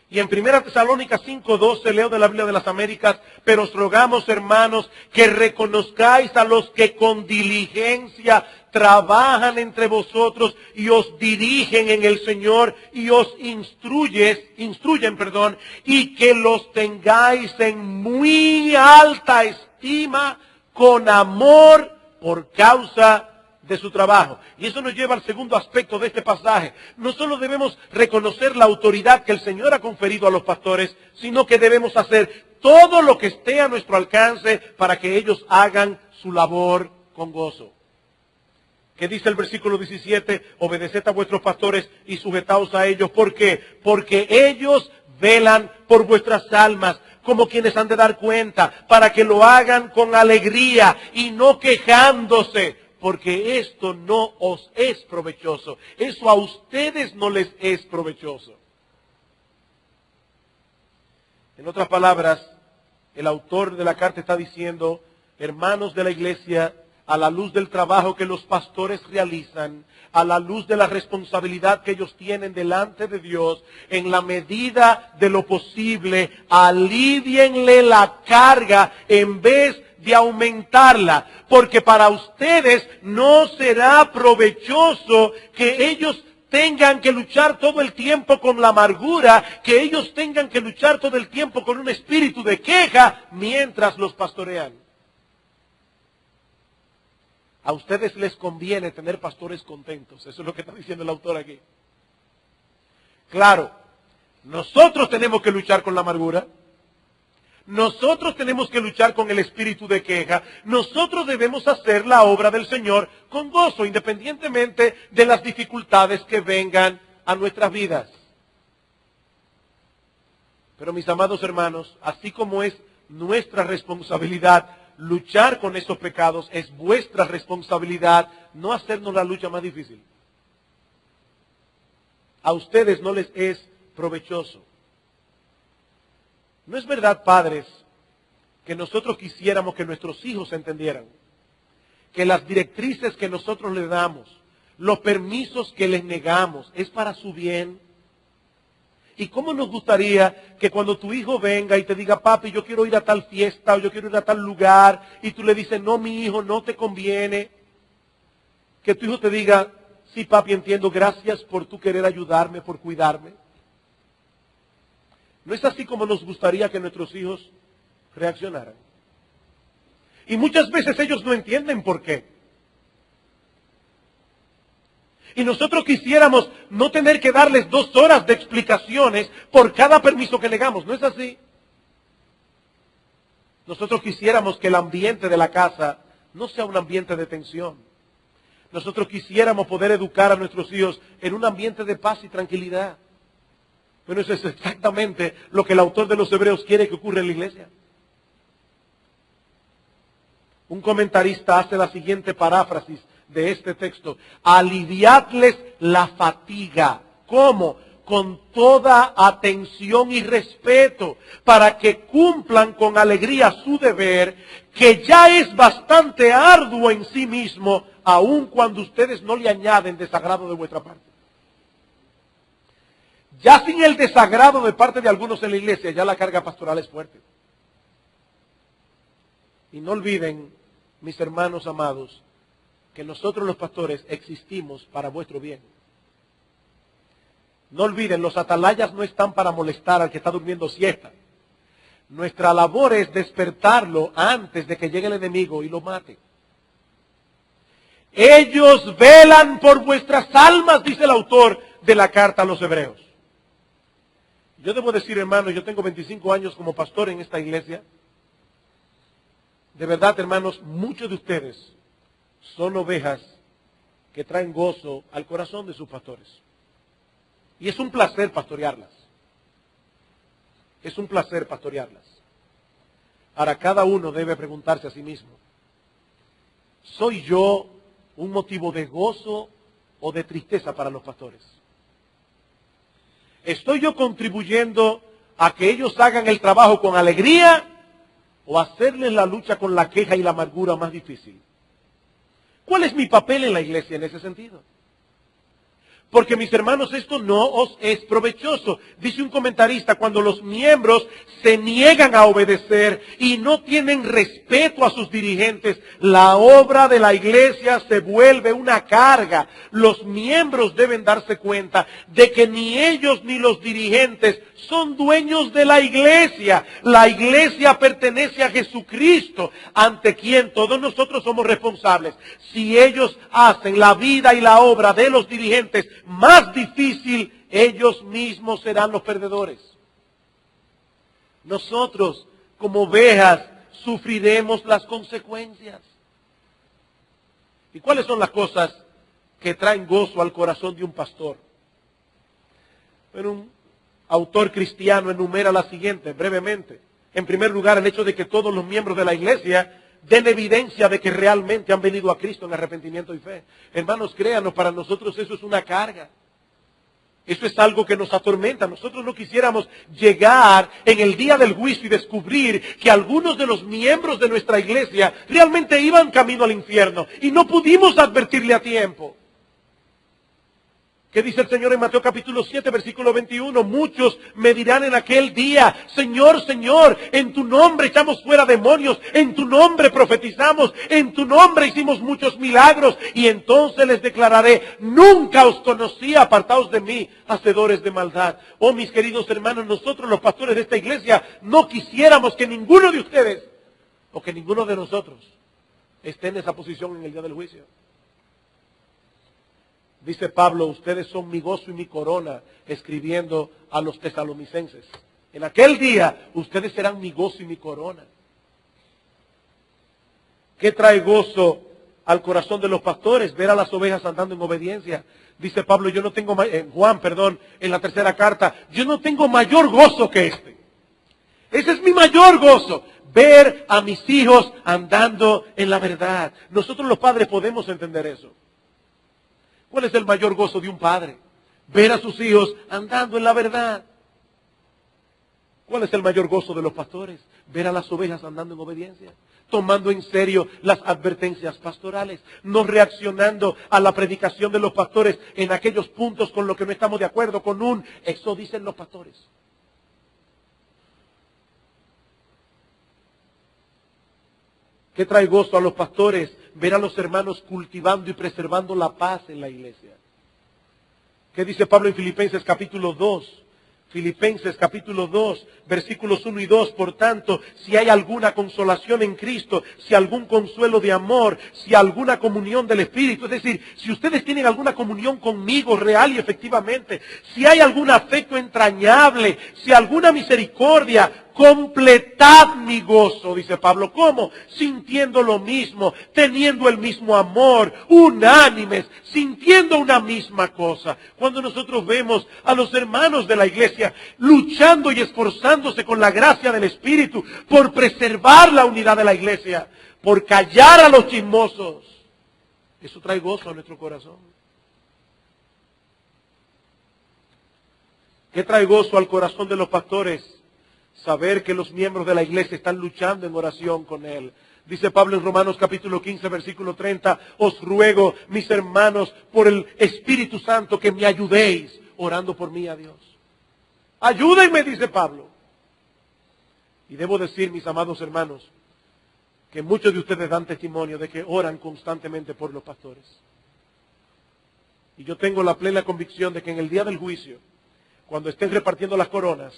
Y en 1 Tesalónicas 5:12 leo de la Biblia de las Américas, pero os rogamos, hermanos, que reconozcáis a los que con diligencia trabajan entre vosotros y os dirigen en el Señor y os instruyen, y que los tengáis en muy alta estima con amor por causa de su trabajo. Y eso nos lleva al segundo aspecto de este pasaje. No solo debemos reconocer la autoridad que el Señor ha conferido a los pastores, sino que debemos hacer todo lo que esté a nuestro alcance para que ellos hagan su labor con gozo. ¿Qué dice el versículo 17? Obedeced a vuestros pastores y sujetaos a ellos. ¿Por qué? Porque ellos velan por vuestras almas, como quienes han de dar cuenta, para que lo hagan con alegría y no quejándose, porque esto no os es provechoso. Eso a ustedes no les es provechoso. En otras palabras, el autor de la carta está diciendo, hermanos de la iglesia, a la luz del trabajo que los pastores realizan, a la luz de la responsabilidad que ellos tienen delante de Dios, en la medida de lo posible, alivienle la carga en vez de aumentarla, porque para ustedes no será provechoso que ellos tengan que luchar todo el tiempo con la amargura, que ellos tengan que luchar todo el tiempo con un espíritu de queja mientras los pastorean. A ustedes les conviene tener pastores contentos. Eso es lo que está diciendo el autor aquí. Claro, nosotros tenemos que luchar con la amargura. Nosotros tenemos que luchar con el espíritu de queja. Nosotros debemos hacer la obra del Señor con gozo, independientemente de las dificultades que vengan a nuestras vidas. Pero mis amados hermanos, así como es nuestra responsabilidad luchar con esos pecados, es vuestra responsabilidad, no hacernos la lucha más difícil. A ustedes no les es provechoso. ¿No es verdad, padres, que nosotros quisiéramos que nuestros hijos entendieran que las directrices que nosotros les damos, los permisos que les negamos, es para su bien? ¿Y cómo nos gustaría que cuando tu hijo venga y te diga, papi, yo quiero ir a tal fiesta o yo quiero ir a tal lugar, y tú le dices, no, mi hijo, no te conviene, que tu hijo te diga, sí, papi, entiendo, gracias por tu querer ayudarme, por cuidarme? ¿No es así como nos gustaría que nuestros hijos reaccionaran? Y muchas veces ellos no entienden por qué. Y nosotros quisiéramos no tener que darles 2 horas de explicaciones por cada permiso que negamos. ¿No es así? Nosotros quisiéramos que el ambiente de la casa no sea un ambiente de tensión. Nosotros quisiéramos poder educar a nuestros hijos en un ambiente de paz y tranquilidad. Bueno, eso es exactamente lo que el autor de los Hebreos quiere que ocurra en la iglesia. Un comentarista hace la siguiente paráfrasis de este texto: aliviadles la fatiga. ¿Cómo? Con toda atención y respeto, para que cumplan con alegría su deber, que ya es bastante arduo en sí mismo, aun cuando ustedes no le añaden desagrado de vuestra parte. Ya sin el desagrado de parte de algunos en la iglesia, ya la carga pastoral es fuerte. Y no olviden, mis hermanos amados, que nosotros los pastores existimos para vuestro bien. No olviden, los atalayas no están para molestar al que está durmiendo siesta. Nuestra labor es despertarlo antes de que llegue el enemigo y lo mate. Ellos velan por vuestras almas, dice el autor de la carta a los Hebreos. Yo debo decir, hermanos, yo tengo 25 años como pastor en esta iglesia. De verdad, hermanos, muchos de ustedes son ovejas que traen gozo al corazón de sus pastores. Y es un placer pastorearlas. Es un placer pastorearlas. Ahora, cada uno debe preguntarse a sí mismo: ¿soy yo un motivo de gozo o de tristeza para los pastores? ¿Estoy yo contribuyendo a que ellos hagan el trabajo con alegría o hacerles la lucha con la queja y la amargura más difícil? ¿Cuál es mi papel en la iglesia en ese sentido? Porque, mis hermanos, esto no os es provechoso. Dice un comentarista, cuando los miembros se niegan a obedecer y no tienen respeto a sus dirigentes, la obra de la iglesia se vuelve una carga. Los miembros deben darse cuenta de que ni ellos ni los dirigentes son dueños de la iglesia. La iglesia pertenece a Jesucristo, ante quien todos nosotros somos responsables. Si ellos hacen la vida y la obra de los dirigentes más difícil, ellos mismos serán los perdedores. Nosotros, como ovejas, sufriremos las consecuencias. ¿Y cuáles son las cosas que traen gozo al corazón de un pastor? Bueno, un autor cristiano enumera la siguiente, brevemente. En primer lugar, el hecho de que todos los miembros de la iglesia den evidencia de que realmente han venido a Cristo en arrepentimiento y fe. Hermanos, créanos, para nosotros eso es una carga. Eso es algo que nos atormenta. Nosotros no quisiéramos llegar en el día del juicio y descubrir que algunos de los miembros de nuestra iglesia realmente iban camino al infierno y no pudimos advertirle a tiempo. ¿Qué dice el Señor en Mateo capítulo 7, versículo 21? Muchos me dirán en aquel día: Señor, Señor, en tu nombre echamos fuera demonios, en tu nombre profetizamos, en tu nombre hicimos muchos milagros. Y entonces les declararé: nunca os conocí, apartaos de mí, hacedores de maldad. Oh, mis queridos hermanos, nosotros los pastores de esta iglesia no quisiéramos que ninguno de ustedes o que ninguno de nosotros esté en esa posición en el día del juicio. Dice Pablo: ustedes son mi gozo y mi corona, escribiendo a los tesalonicenses. En aquel día, ustedes serán mi gozo y mi corona. ¿Qué trae gozo al corazón de los pastores? Ver a las ovejas andando en obediencia. Dice Pablo, yo no tengo, en la tercera carta, yo no tengo mayor gozo que este. Ese es mi mayor gozo, ver a mis hijos andando en la verdad. Nosotros los padres podemos entender eso. ¿Cuál es el mayor gozo de un padre? Ver a sus hijos andando en la verdad. ¿Cuál es el mayor gozo de los pastores? Ver a las ovejas andando en obediencia, tomando en serio las advertencias pastorales, no reaccionando a la predicación de los pastores en aquellos puntos con los que no estamos de acuerdo, eso dicen los pastores. ¿Qué trae gozo a los pastores? Ver a los hermanos cultivando y preservando la paz en la iglesia. ¿Qué dice Pablo en Filipenses capítulo 2? Filipenses capítulo 2, versículos 1 y 2. Por tanto, si hay alguna consolación en Cristo, si algún consuelo de amor, si alguna comunión del Espíritu, es decir, si ustedes tienen alguna comunión conmigo real y efectivamente, si hay algún afecto entrañable, si alguna misericordia, completad mi gozo, dice Pablo. ¿Cómo? Sintiendo lo mismo, teniendo el mismo amor, unánimes, sintiendo una misma cosa. Cuando nosotros vemos a los hermanos de la iglesia luchando y esforzándose con la gracia del Espíritu por preservar la unidad de la iglesia, por callar a los chismosos, eso trae gozo a nuestro corazón. ¿Qué trae gozo al corazón de los pastores? Saber que los miembros de la iglesia están luchando en oración con Él. Dice Pablo en Romanos capítulo 15, versículo 30, os ruego, mis hermanos, por el Espíritu Santo, que me ayudéis, orando por mí a Dios. Ayúdenme, dice Pablo. Y debo decir, mis amados hermanos, que muchos de ustedes dan testimonio de que oran constantemente por los pastores. Y yo tengo la plena convicción de que en el día del juicio, cuando estén repartiendo las coronas,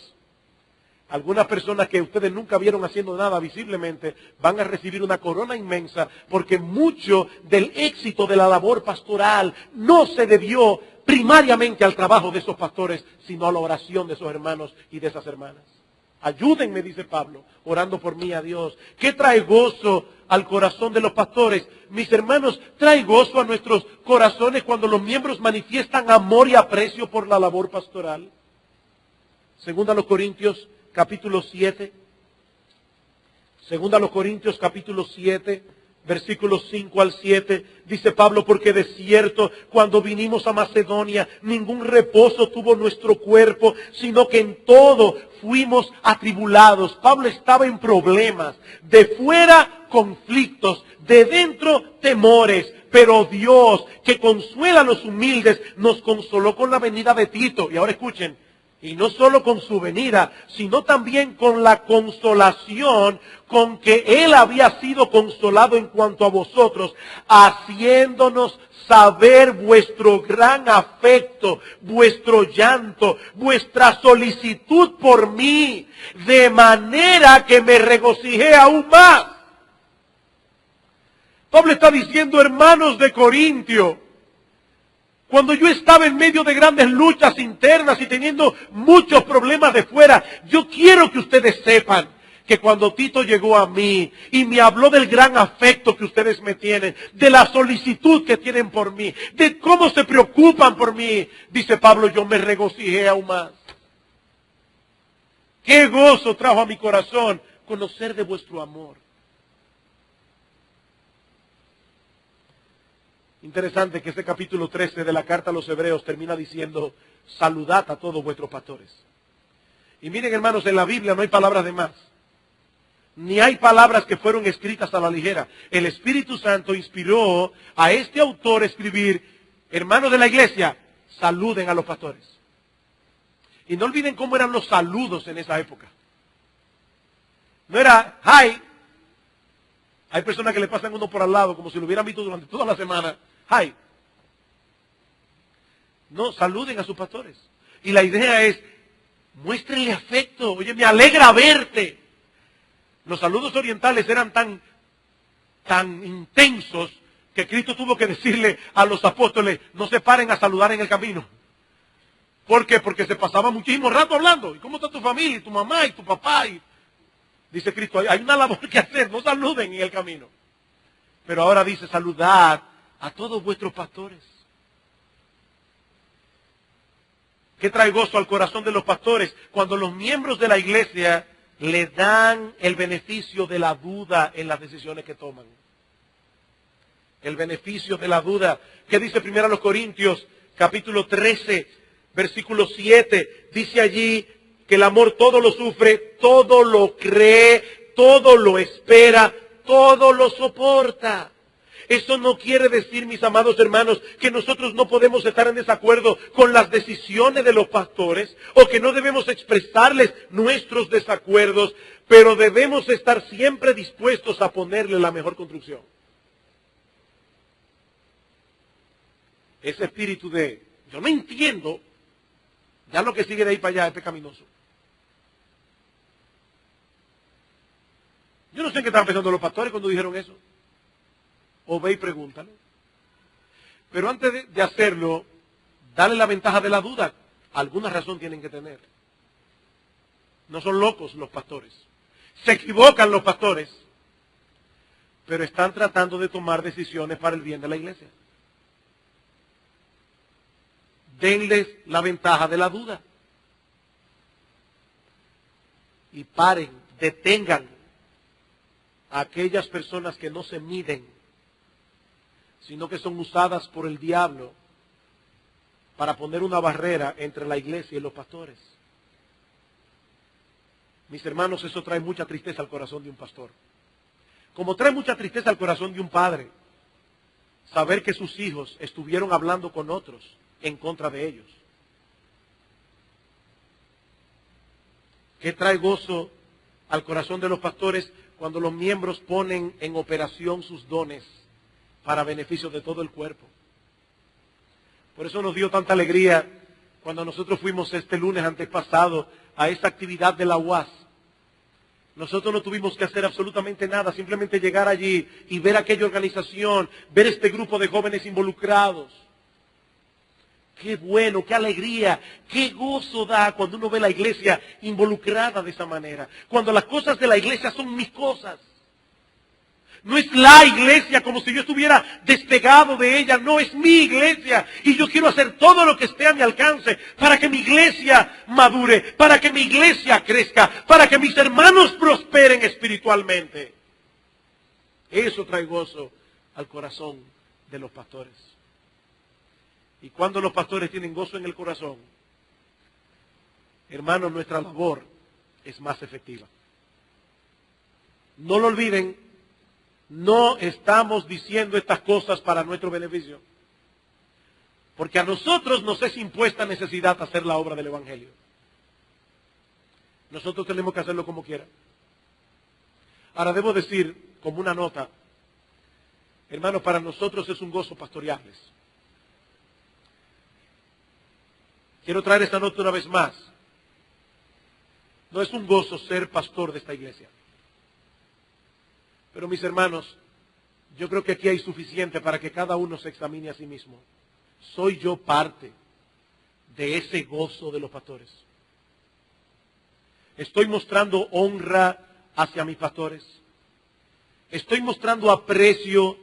algunas personas que ustedes nunca vieron haciendo nada visiblemente van a recibir una corona inmensa, porque mucho del éxito de la labor pastoral no se debió primariamente al trabajo de esos pastores, sino a la oración de esos hermanos y de esas hermanas. Ayúdenme, dice Pablo, orando por mí a Dios. ¿Qué trae gozo al corazón de los pastores? Mis hermanos, trae gozo a nuestros corazones cuando los miembros manifiestan amor y aprecio por la labor pastoral. Segunda a los Corintios capítulo 7, segunda a los Corintios capítulo 7, versículos 5 al 7, dice Pablo, porque de cierto, cuando vinimos a Macedonia, ningún reposo tuvo nuestro cuerpo, sino que en todo fuimos atribulados. Pablo estaba en problemas, de fuera conflictos, de dentro temores, pero Dios, que consuela a los humildes, nos consoló con la venida de Tito. Y ahora escuchen, y no solo con su venida, sino también con la consolación con que Él había sido consolado en cuanto a vosotros, haciéndonos saber vuestro gran afecto, vuestro llanto, vuestra solicitud por mí, de manera que me regocijé aún más. Pablo está diciendo, hermanos de Corintio, cuando yo estaba en medio de grandes luchas internas y teniendo muchos problemas de fuera, yo quiero que ustedes sepan que cuando Tito llegó a mí y me habló del gran afecto que ustedes me tienen, de la solicitud que tienen por mí, de cómo se preocupan por mí, dice Pablo, yo me regocijé aún más. Qué gozo trajo a mi corazón conocer de vuestro amor. Interesante que este capítulo 13 de la carta a los Hebreos termina diciendo, saludad a todos vuestros pastores. Y miren, hermanos, en la Biblia no hay palabras de más. Ni hay palabras que fueron escritas a la ligera. El Espíritu Santo inspiró a este autor a escribir, hermanos de la iglesia, saluden a los pastores. Y no olviden cómo eran los saludos en esa época. No era, hi. Hay personas que le pasan uno por al lado como si lo hubieran visto durante toda la semana. Hi. No, saluden a sus pastores. Y la idea es, muéstrenle afecto. Oye, me alegra verte. Los saludos orientales eran tan intensos que Cristo tuvo que decirle a los apóstoles, no se paren a saludar en el camino. ¿Por qué? Porque se pasaba muchísimo rato hablando. ¿Y cómo está tu familia, y tu mamá, y tu papá? Dice Cristo, hay una labor que hacer, no saluden en el camino. Pero ahora dice, saludad a todos vuestros pastores. ¿Qué trae gozo al corazón de los pastores? Cuando los miembros de la iglesia le dan el beneficio de la duda en las decisiones que toman. El beneficio de la duda. ¿Qué dice 1 Corintios, capítulo 13, versículo 7? Dice allí que el amor todo lo sufre, todo lo cree, todo lo espera, todo lo soporta. Eso no quiere decir, mis amados hermanos, que nosotros no podemos estar en desacuerdo con las decisiones de los pastores o que no debemos expresarles nuestros desacuerdos, pero debemos estar siempre dispuestos a ponerle la mejor construcción. Ese espíritu de, yo no entiendo, ya lo que sigue de ahí para allá es pecaminoso. Yo no sé en qué estaban pensando los pastores cuando dijeron eso. O ve y pregúntale. Pero antes de hacerlo, dale la ventaja de la duda. Alguna razón tienen que tener. No son locos los pastores. Se equivocan los pastores. Pero están tratando de tomar decisiones para el bien de la iglesia. Denles la ventaja de la duda. Y paren, detengan a aquellas personas que no se miden, sino que son usadas por el diablo para poner una barrera entre la iglesia y los pastores. Mis hermanos, eso trae mucha tristeza al corazón de un pastor. Como trae mucha tristeza al corazón de un padre, saber que sus hijos estuvieron hablando con otros en contra de ellos. ¿Qué trae gozo al corazón de los pastores cuando los miembros ponen en operación sus dones para beneficio de todo el cuerpo? Por eso nos dio tanta alegría cuando nosotros fuimos este lunes antepasado a esa actividad de la UAS. Nosotros no tuvimos que hacer absolutamente nada, simplemente llegar allí y ver aquella organización, ver este grupo de jóvenes involucrados. Qué bueno, qué alegría, qué gozo da cuando uno ve la iglesia involucrada de esa manera. Cuando las cosas de la iglesia son mis cosas. No es la iglesia como si yo estuviera despegado de ella, no, es mi iglesia. Y yo quiero hacer todo lo que esté a mi alcance para que mi iglesia madure, para que mi iglesia crezca, para que mis hermanos prosperen espiritualmente. Eso trae gozo al corazón de los pastores. Y cuando los pastores tienen gozo en el corazón, hermanos, nuestra labor es más efectiva. No lo olviden, no estamos diciendo estas cosas para nuestro beneficio. Porque a nosotros nos es impuesta necesidad de hacer la obra del Evangelio. Nosotros tenemos que hacerlo como quiera. Ahora debo decir, como una nota, hermanos, para nosotros es un gozo pastorearles. Quiero traer esta nota una vez más. No es un gozo ser pastor de esta iglesia. Pero mis hermanos, yo creo que aquí hay suficiente para que cada uno se examine a sí mismo. ¿Soy yo parte de ese gozo de los pastores? ¿Estoy mostrando honra hacia mis pastores? ¿Estoy mostrando aprecio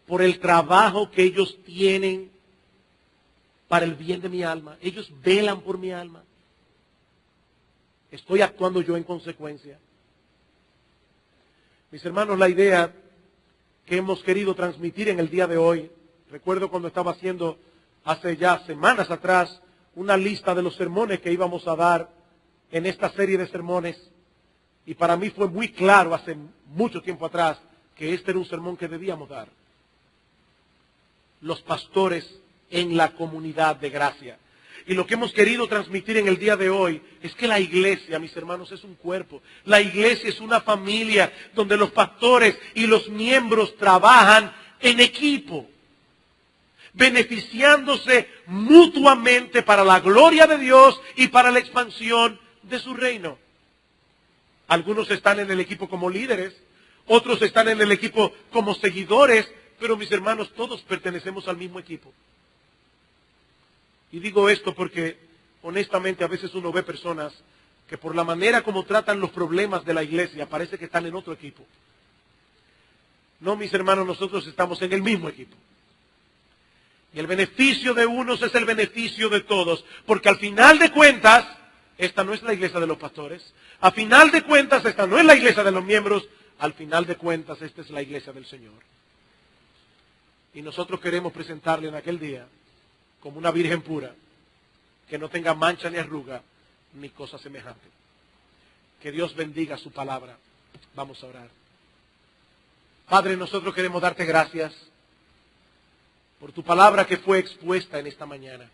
por el trabajo que ellos tienen para el bien de mi alma? Ellos velan por mi alma. ¿Estoy actuando yo en consecuencia? Mis hermanos, la idea que hemos querido transmitir en el día de hoy, recuerdo cuando estaba haciendo hace ya semanas atrás una lista de los sermones que íbamos a dar en esta serie de sermones, y para mí fue muy claro hace mucho tiempo atrás que este era un sermón que debíamos dar. Los pastores en la comunidad de gracia. Y lo que hemos querido transmitir en el día de hoy es que la iglesia, mis hermanos, es un cuerpo. La iglesia es una familia donde los pastores y los miembros trabajan en equipo, beneficiándose mutuamente para la gloria de Dios y para la expansión de su reino. Algunos están en el equipo como líderes, otros están en el equipo como seguidores, pero mis hermanos, todos pertenecemos al mismo equipo. Y digo esto porque, honestamente, a veces uno ve personas que por la manera como tratan los problemas de la iglesia, parece que están en otro equipo. No, mis hermanos, nosotros estamos en el mismo equipo. Y el beneficio de unos es el beneficio de todos, porque al final de cuentas, esta no es la iglesia de los pastores. A final de cuentas, esta no es la iglesia de los miembros. Al final de cuentas, esta es la iglesia del Señor. Y nosotros queremos presentarle en aquel día como una virgen pura, que no tenga mancha ni arruga, ni cosa semejante. Que Dios bendiga su palabra. Vamos a orar. Padre, nosotros queremos darte gracias por tu palabra que fue expuesta en esta mañana.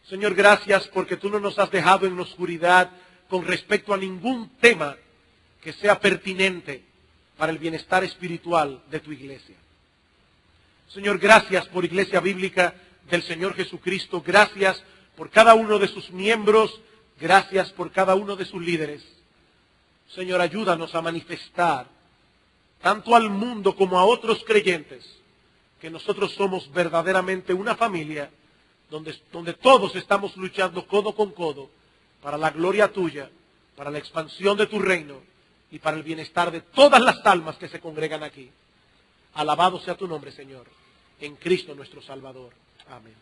Señor, gracias porque tú no nos has dejado en la oscuridad con respecto a ningún tema que sea pertinente para el bienestar espiritual de tu iglesia. Señor, gracias por Iglesia Bíblica del Señor Jesucristo. Gracias por cada uno de sus miembros. Gracias por cada uno de sus líderes. Señor, ayúdanos a manifestar tanto al mundo como a otros creyentes que nosotros somos verdaderamente una familia donde todos estamos luchando codo con codo para la gloria tuya, para la expansión de tu reino y para el bienestar de todas las almas que se congregan aquí. Alabado sea tu nombre, Señor, en Cristo nuestro Salvador. Amén.